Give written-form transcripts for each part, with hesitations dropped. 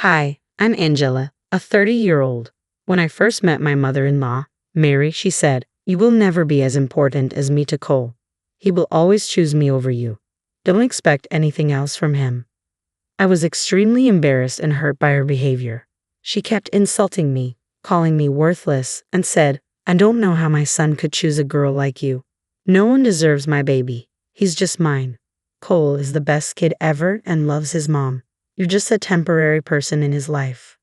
Hi, I'm Angela, a 30-year-old. When I first met my mother-in-law, Mary, she said, "You will never be as important as me to Cole. He will always choose me over you. Don't expect anything else from him." I was extremely embarrassed and hurt by her behavior. She kept insulting me, calling me worthless, and said, "I don't know how my son could choose a girl like you. No one deserves my baby. He's just mine. Cole is the best kid ever and loves his mom. You're just a temporary person in his life."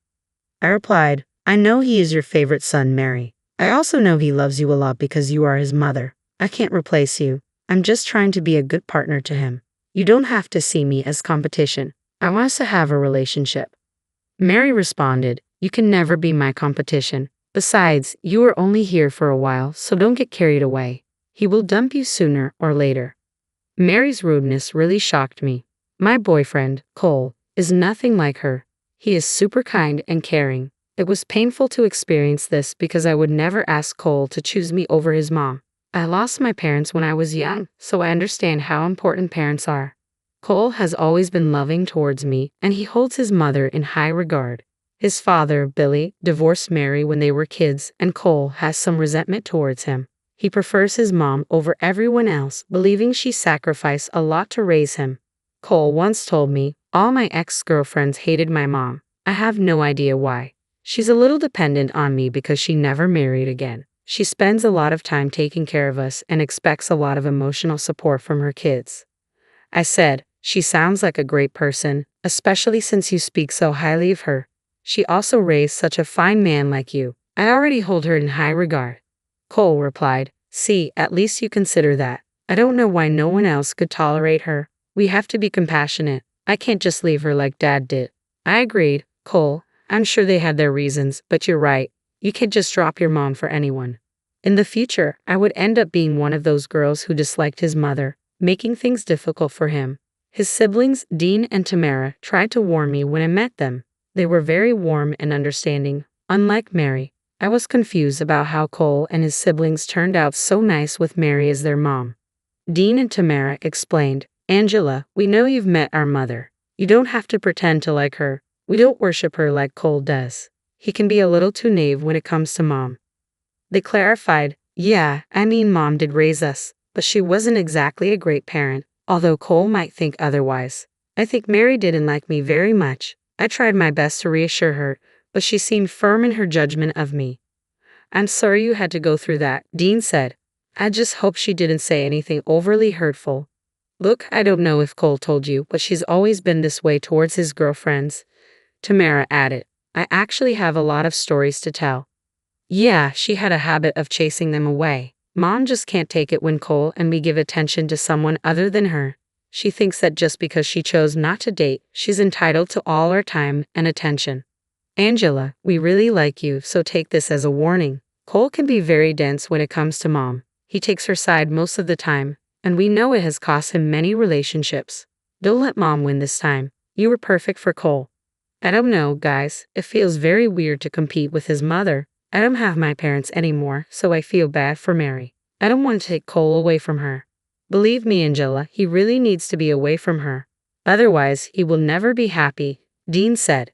I replied, "I know he is your favorite son, Mary. I also know he loves you a lot because you are his mother. I can't replace you. I'm just trying to be a good partner to him. You don't have to see me as competition. I want us to have a relationship." Mary responded, "You can never be my competition. Besides, you are only here for a while, so don't get carried away. He will dump you sooner or later." Mary's rudeness really shocked me. My boyfriend, Cole, is nothing like her. He is super kind and caring. It was painful to experience this because I would never ask Cole to choose me over his mom. I lost my parents when I was young, so I understand how important parents are. Cole has always been loving towards me, and he holds his mother in high regard. His father, Billy, divorced Mary when they were kids, and Cole has some resentment towards him. He prefers his mom over everyone else, believing she sacrificed a lot to raise him. Cole once told me, "All my ex-girlfriends hated my mom. I have no idea why. She's a little dependent on me because she never married again. She spends a lot of time taking care of us and expects a lot of emotional support from her kids." I said, "She sounds like a great person, especially since you speak so highly of her. She also raised such a fine man like you. I already hold her in high regard." Cole replied, "See, at least you consider that. I don't know why no one else could tolerate her. We have to be compassionate. I can't just leave her like Dad did." I agreed, "Cole, I'm sure they had their reasons, but you're right. You can't just drop your mom for anyone." In the future, I would end up being one of those girls who disliked his mother, making things difficult for him. His siblings, Dean and Tamara, tried to warn me when I met them. They were very warm and understanding, unlike Mary. I was confused about how Cole and his siblings turned out so nice with Mary as their mom. Dean and Tamara explained, "Angela, we know you've met our mother. You don't have to pretend to like her. We don't worship her like Cole does. He can be a little too naive when it comes to mom." They clarified, "Yeah, I mean mom did raise us, but she wasn't exactly a great parent, although Cole might think otherwise. I think Mary didn't like me very much. I tried my best to reassure her, but she seemed firm in her judgment of me." "I'm sorry you had to go through that," Dean said. "I just hope she didn't say anything overly hurtful." "Look, I don't know if Cole told you, but she's always been this way towards his girlfriends," Tamara added. "I actually have a lot of stories to tell. Yeah, she had a habit of chasing them away. Mom just can't take it when Cole and me give attention to someone other than her. She thinks that just because she chose not to date, she's entitled to all our time and attention." "Angela, we really like you, so take this as a warning. Cole can be very dense when it comes to mom. He takes her side most of the time, and we know it has cost him many relationships. Don't let mom win this time. You were perfect for Cole." I don't know, guys. It feels very weird to compete with his mother. I don't have my parents anymore, so I feel bad for Mary. I don't want to take Cole away from her. Believe me, Angela, he really needs to be away from her. Otherwise, he will never be happy, Dean said.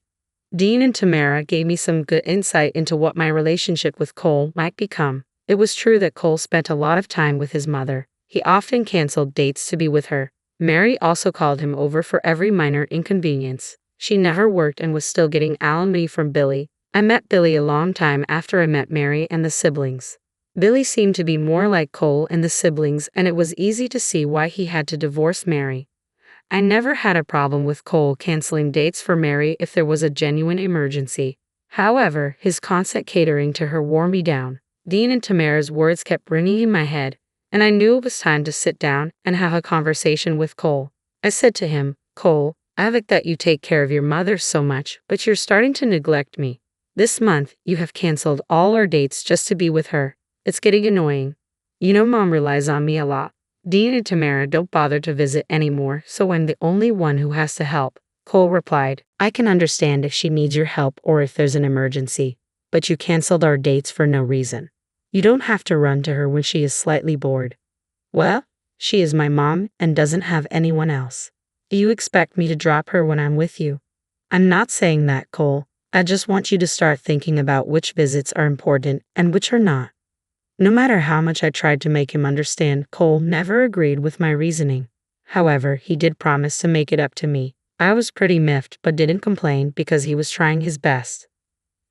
Dean and Tamara gave me some good insight into what my relationship with Cole might become. It was true that Cole spent a lot of time with his mother. He often canceled dates to be with her. Mary also called him over for every minor inconvenience. She never worked and was still getting alimony from Billy. I met Billy a long time after I met Mary and the siblings. Billy seemed to be more like Cole and the siblings, and it was easy to see why he had to divorce Mary. I never had a problem with Cole canceling dates for Mary if there was a genuine emergency. However, his constant catering to her wore me down. Dean and Tamara's words kept ringing in my head, and I knew it was time to sit down and have a conversation with Cole. I said to him, "Cole, I like that you take care of your mother so much, but you're starting to neglect me. This month, you have canceled all our dates just to be with her. It's getting annoying. You know mom relies on me a lot. Dean and Tamara don't bother to visit anymore, so I'm the only one who has to help." Cole replied, "I can understand if she needs your help or if there's an emergency, but you canceled our dates for no reason. You don't have to run to her when she is slightly bored." "Well, she is my mom and doesn't have anyone else. Do you expect me to drop her when I'm with you?" I'm not saying that, Cole. I just want you to start thinking about which visits are important and which are not. No matter how much I tried to make him understand, Cole never agreed with my reasoning. However, he did promise to make it up to me. I was pretty miffed but didn't complain because he was trying his best.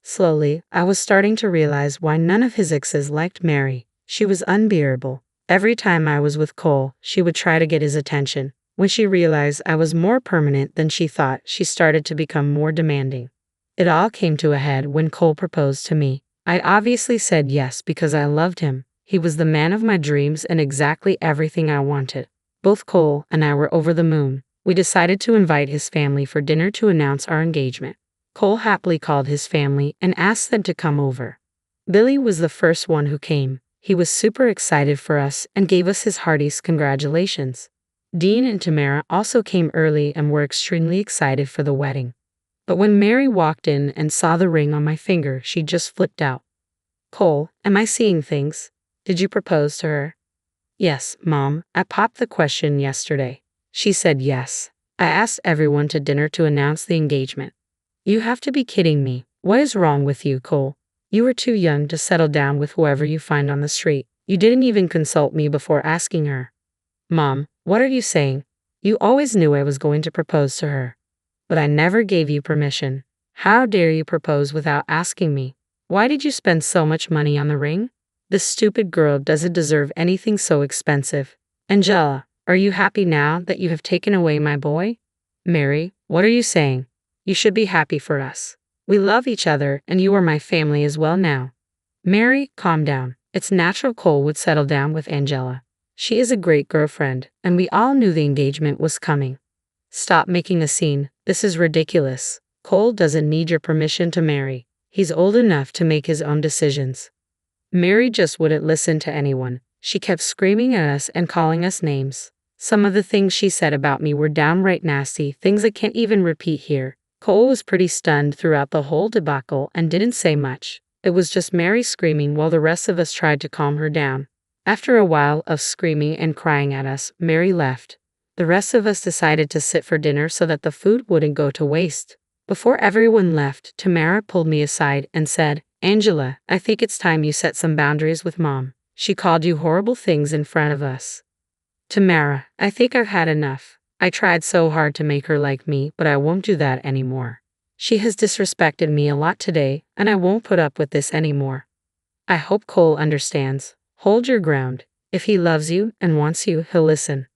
Slowly, I was starting to realize why none of his exes liked Mary. She was unbearable. Every time I was with Cole, she would try to get his attention. When she realized I was more permanent than she thought, she started to become more demanding. It all came to a head when Cole proposed to me. I obviously said yes because I loved him. He was the man of my dreams and exactly everything I wanted. Both Cole and I were over the moon. We decided to invite his family for dinner to announce our engagement. Cole happily called his family and asked them to come over. Billy was the first one who came. He was super excited for us and gave us his heartiest congratulations. Dean and Tamara also came early and were extremely excited for the wedding. But when Mary walked in and saw the ring on my finger, she just flipped out. Cole, am I seeing things? Did you propose to her? Yes, Mom. I popped the question yesterday. She said yes. I asked everyone to dinner to announce the engagement. You have to be kidding me. What is wrong with you, Cole? You were too young to settle down with whoever you find on the street. You didn't even consult me before asking her. Mom, what are you saying? You always knew I was going to propose to her. But I never gave you permission. How dare you propose without asking me? Why did you spend so much money on the ring? This stupid girl doesn't deserve anything so expensive. Angela, are you happy now that you have taken away my boy? Mary, what are you saying? You should be happy for us. We love each other and you are my family as well now. Mary, calm down. It's natural Cole would settle down with Angela. She is a great girlfriend, and we all knew the engagement was coming. Stop making a scene. This is ridiculous. Cole doesn't need your permission to marry. He's old enough to make his own decisions. Mary just wouldn't listen to anyone. She kept screaming at us and calling us names. Some of the things she said about me were downright nasty, things I can't even repeat here. Cole was pretty stunned throughout the whole debacle and didn't say much. It was just Mary screaming while the rest of us tried to calm her down. After a while of screaming and crying at us, Mary left. The rest of us decided to sit for dinner so that the food wouldn't go to waste. Before everyone left, Tamara pulled me aside and said, Angela, I think it's time you set some boundaries with Mom. She called you horrible things in front of us. Tamara, I think I've had enough. I tried so hard to make her like me, but I won't do that anymore. She has disrespected me a lot today, and I won't put up with this anymore. I hope Cole understands. Hold your ground. If he loves you and wants you, he'll listen.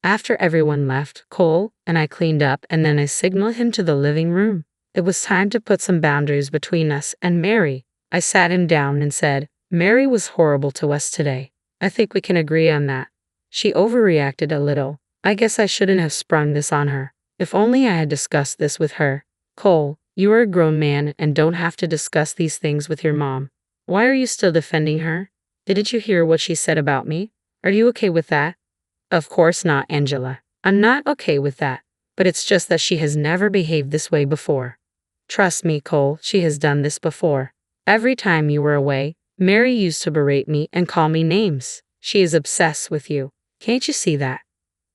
After everyone left, Cole and I cleaned up and then I signaled him to the living room. It was time to put some boundaries between us and Mary. I sat him down and said, Mary was horrible to us today. I think we can agree on that. She overreacted a little. I guess I shouldn't have sprung this on her. If only I had discussed this with her. Cole, you are a grown man and don't have to discuss these things with your mom. Why are you still defending her? Didn't you hear what she said about me? Are you okay with that? Of course not, Angela. I'm not okay with that. But it's just that she has never behaved this way before. Trust me, Cole, she has done this before. Every time you were away, Mary used to berate me and call me names. She is obsessed with you. Can't you see that?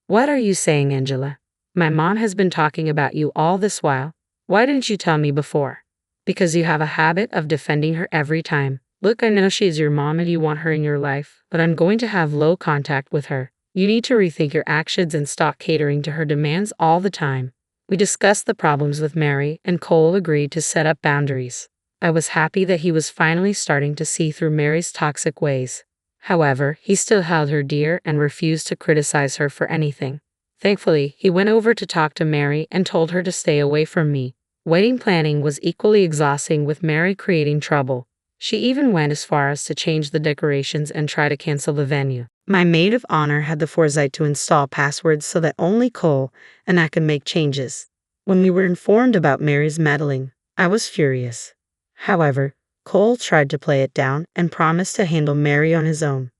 What are you saying, Angela? My mom has been talking about you all this while. Why didn't you tell me before? Because you have a habit of defending her every time. Look, I know she's your mom and you want her in your life, but I'm going to have low contact with her. You need to rethink your actions and stop catering to her demands all the time. We discussed the problems with Mary, and Cole agreed to set up boundaries. I was happy that he was finally starting to see through Mary's toxic ways. However, he still held her dear and refused to criticize her for anything. Thankfully, he went over to talk to Mary and told her to stay away from me. Wedding planning was equally exhausting with Mary creating trouble. She even went as far as to change the decorations and try to cancel the venue. My maid of honor had the foresight to install passwords so that only Cole and I could make changes. When we were informed about Mary's meddling, I was furious. However, Cole tried to play it down and promised to handle Mary on his own.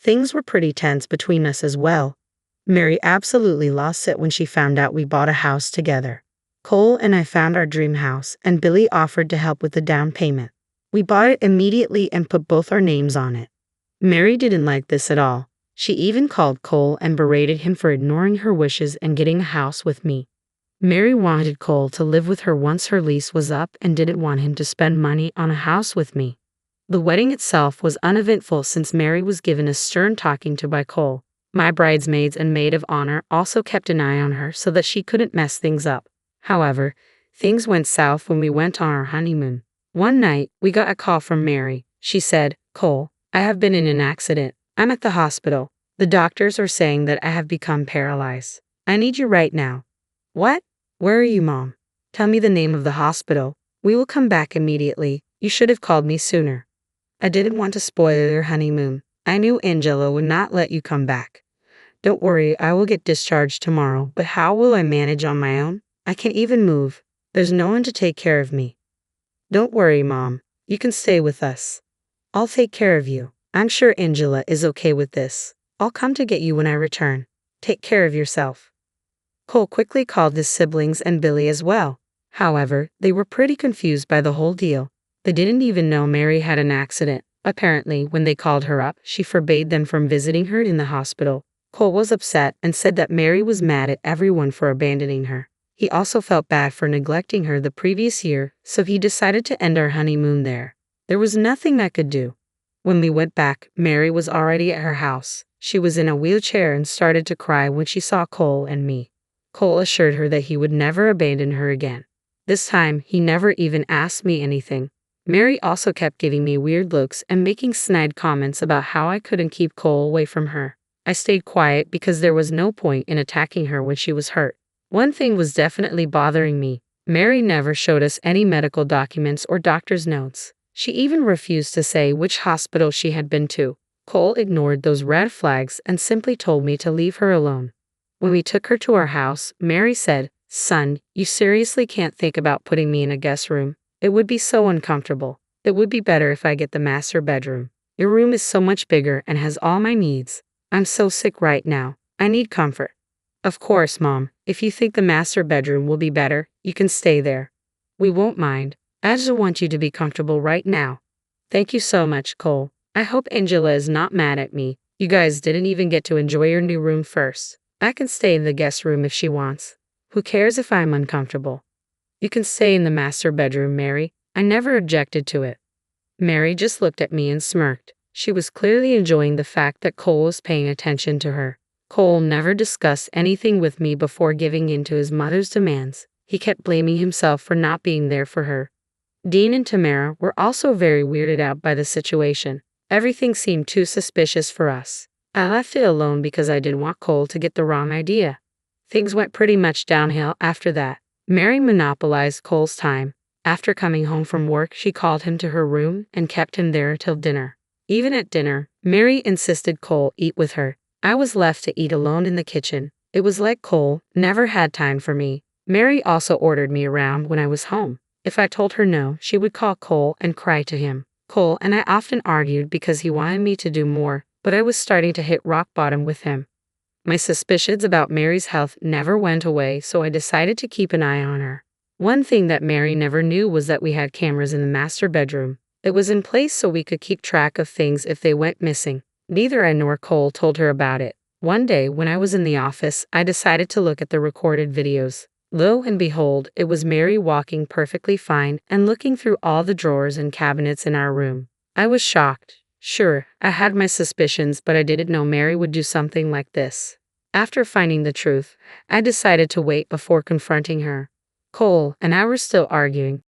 Things were pretty tense between us as well. Mary absolutely lost it when she found out we bought a house together. Cole and I found our dream house, and Billy offered to help with the down payment. We bought it immediately and put both our names on it. Mary didn't like this at all. She even called Cole and berated him for ignoring her wishes and getting a house with me. Mary wanted Cole to live with her once her lease was up and didn't want him to spend money on a house with me. The wedding itself was uneventful since Mary was given a stern talking to by Cole. My bridesmaids and maid of honor also kept an eye on her so that she couldn't mess things up. However, things went south when we went on our honeymoon. One night, we got a call from Mary. She said, "Cole, I have been in an accident. I'm at the hospital. The doctors are saying that I have become paralyzed. I need you right now." "What? Where are you, Mom? Tell me the name of the hospital. We will come back immediately. You should have called me sooner." "I didn't want to spoil your honeymoon. I knew Angela would not let you come back." "Don't worry, I will get discharged tomorrow, but how will I manage on my own? I can't even move. There's no one to take care of me." "Don't worry, Mom. You can stay with us. I'll take care of you. I'm sure Angela is okay with this. I'll come to get you when I return. Take care of yourself." Cole quickly called his siblings and Billy as well. However, they were pretty confused by the whole deal. They didn't even know Mary had an accident. Apparently, when they called her up, she forbade them from visiting her in the hospital. Cole was upset and said that Mary was mad at everyone for abandoning her. He also felt bad for neglecting her the previous year, so he decided to end our honeymoon there. There was nothing I could do. When we went back, Mary was already at her house. She was in a wheelchair and started to cry when she saw Cole and me. Cole assured her that he would never abandon her again. This time, he never even asked me anything. Mary also kept giving me weird looks and making snide comments about how I couldn't keep Cole away from her. I stayed quiet because there was no point in attacking her when she was hurt. One thing was definitely bothering me. Mary never showed us any medical documents or doctor's notes. She even refused to say which hospital she had been to. Cole ignored those red flags and simply told me to leave her alone. When we took her to our house, Mary said, "Son, you seriously can't think about putting me in a guest room. It would be so uncomfortable. It would be better if I get the master bedroom. Your room is so much bigger and has all my needs. I'm so sick right now. I need comfort." "Of course, Mom. If you think the master bedroom will be better, you can stay there. We won't mind. I just want you to be comfortable right now." "Thank you so much, Cole. I hope Angela is not mad at me. You guys didn't even get to enjoy your new room first. I can stay in the guest room if she wants. Who cares if I'm uncomfortable?" "You can stay in the master bedroom, Mary. I never objected to it." Mary just looked at me and smirked. She was clearly enjoying the fact that Cole was paying attention to her. Cole never discussed anything with me before giving in to his mother's demands. He kept blaming himself for not being there for her. Dean and Tamara were also very weirded out by the situation. Everything seemed too suspicious for us. I left it alone because I didn't want Cole to get the wrong idea. Things went pretty much downhill after that. Mary monopolized Cole's time. After coming home from work, she called him to her room and kept him there till dinner. Even at dinner, Mary insisted Cole eat with her. I was left to eat alone in the kitchen. It was like Cole never had time for me. Mary also ordered me around when I was home. If I told her no, she would call Cole and cry to him. Cole and I often argued because he wanted me to do more, but I was starting to hit rock bottom with him. My suspicions about Mary's health never went away, so I decided to keep an eye on her. One thing that Mary never knew was that we had cameras in the master bedroom. It was in place so we could keep track of things if they went missing. Neither I nor Cole told her about it. One day, when I was in the office, I decided to look at the recorded videos. Lo and behold, it was Mary walking perfectly fine and looking through all the drawers and cabinets in our room. I was shocked. Sure, I had my suspicions, but I didn't know Mary would do something like this. After finding the truth, I decided to wait before confronting her. Cole and I were still arguing,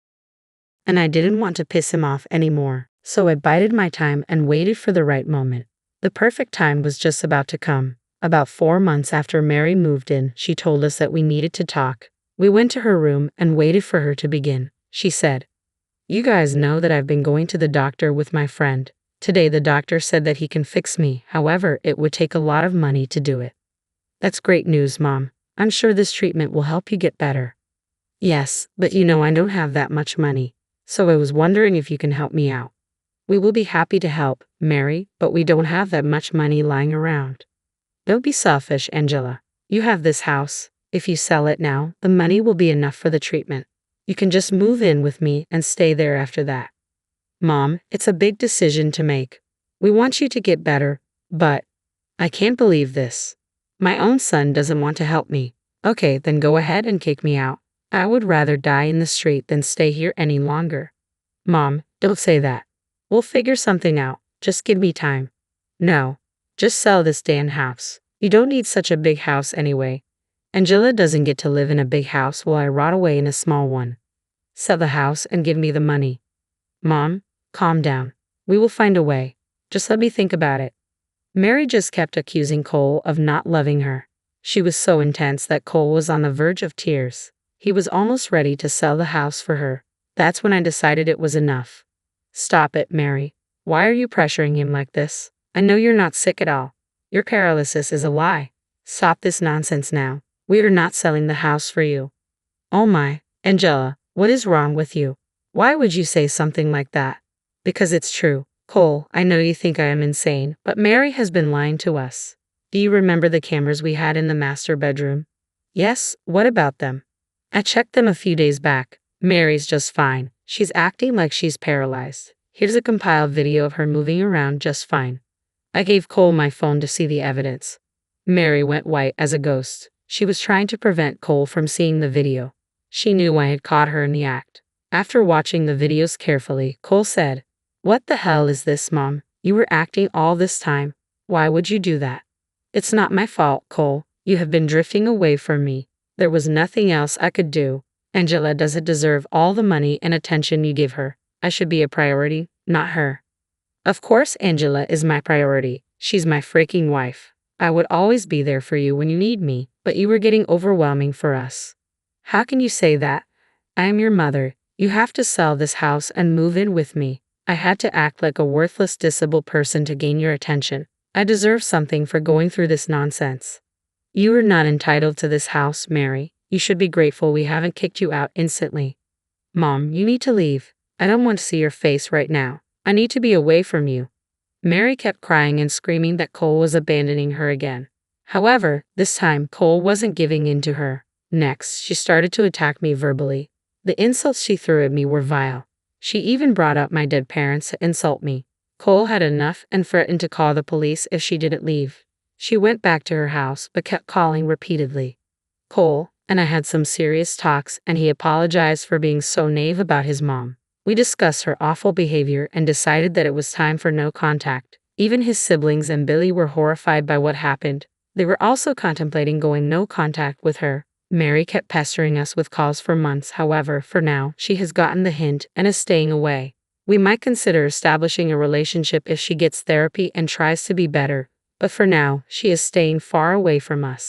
and I didn't want to piss him off anymore, so I bided my time and waited for the right moment. The perfect time was just about to come. About 4 months after Mary moved in, she told us that we needed to talk. We went to her room and waited for her to begin. She said, "You guys know that I've been going to the doctor with my friend. Today the doctor said that he can fix me, however, it would take a lot of money to do it." "That's great news, Mom. I'm sure this treatment will help you get better." "Yes, but you know I don't have that much money, so I was wondering if you can help me out." "We will be happy to help, Mary, but we don't have that much money lying around." "Don't be selfish, Angela. You have this house. If you sell it now, the money will be enough for the treatment. You can just move in with me and stay there after that." "Mom, it's a big decision to make. We want you to get better, but I can't believe this. My own son doesn't want to help me." Okay, then go ahead and kick me out. I would rather die in the street than stay here any longer. Mom, don't say that. We'll figure something out. Just give me time. No. Just sell this damn house. You don't need such a big house anyway. Angela doesn't get to live in a big house while I rot away in a small one. Sell the house and give me the money. Mom, calm down. We will find a way. Just let me think about it. Mary just kept accusing Cole of not loving her. She was so intense that Cole was on the verge of tears. He was almost ready to sell the house for her. That's when I decided it was enough. Stop it, Mary. Why are you pressuring him like this? I know you're not sick at all. Your paralysis is a lie. Stop this nonsense now. We are not selling the house for you. Oh my, Angela, what is wrong with you? Why would you say something like that? Because it's true. Cole, I know you think I am insane, but Mary has been lying to us. Do you remember the cameras we had in the master bedroom? Yes, what about them? I checked them a few days back. Mary's just fine. She's acting like she's paralyzed. Here's a compiled video of her moving around just fine. I gave Cole my phone to see the evidence. Mary went white as a ghost. She was trying to prevent Cole from seeing the video. She knew I had caught her in the act. After watching the videos carefully, Cole said, "What the hell is this, Mom? You were acting all this time. Why would you do that?" "It's not my fault, Cole. You have been drifting away from me. There was nothing else I could do. Angela doesn't deserve all the money and attention you give her. I should be a priority, not her." "Of course Angela is my priority. She's my freaking wife. I would always be there for you when you need me, but you were getting overwhelming for us." "How can you say that? I am your mother. You have to sell this house and move in with me. I had to act like a worthless disabled person to gain your attention. I deserve something for going through this nonsense." "You are not entitled to this house, Mary. You should be grateful we haven't kicked you out instantly." "Mom, you need to leave. I don't want to see your face right now. I need to be away from you." Mary kept crying and screaming that Cole was abandoning her again. However, this time Cole wasn't giving in to her. Next, she started to attack me verbally. The insults she threw at me were vile. She even brought up my dead parents to insult me. Cole had enough and threatened to call the police if she didn't leave. She went back to her house but kept calling repeatedly. Cole and I had some serious talks, and he apologized for being so naive about his mom. We discussed her awful behavior and decided that it was time for no contact. Even his siblings and Billy were horrified by what happened. They were also contemplating going no contact with her. Mary kept pestering us with calls for months. However, for now, she has gotten the hint and is staying away. We might consider establishing a relationship if she gets therapy and tries to be better, but for now, she is staying far away from us.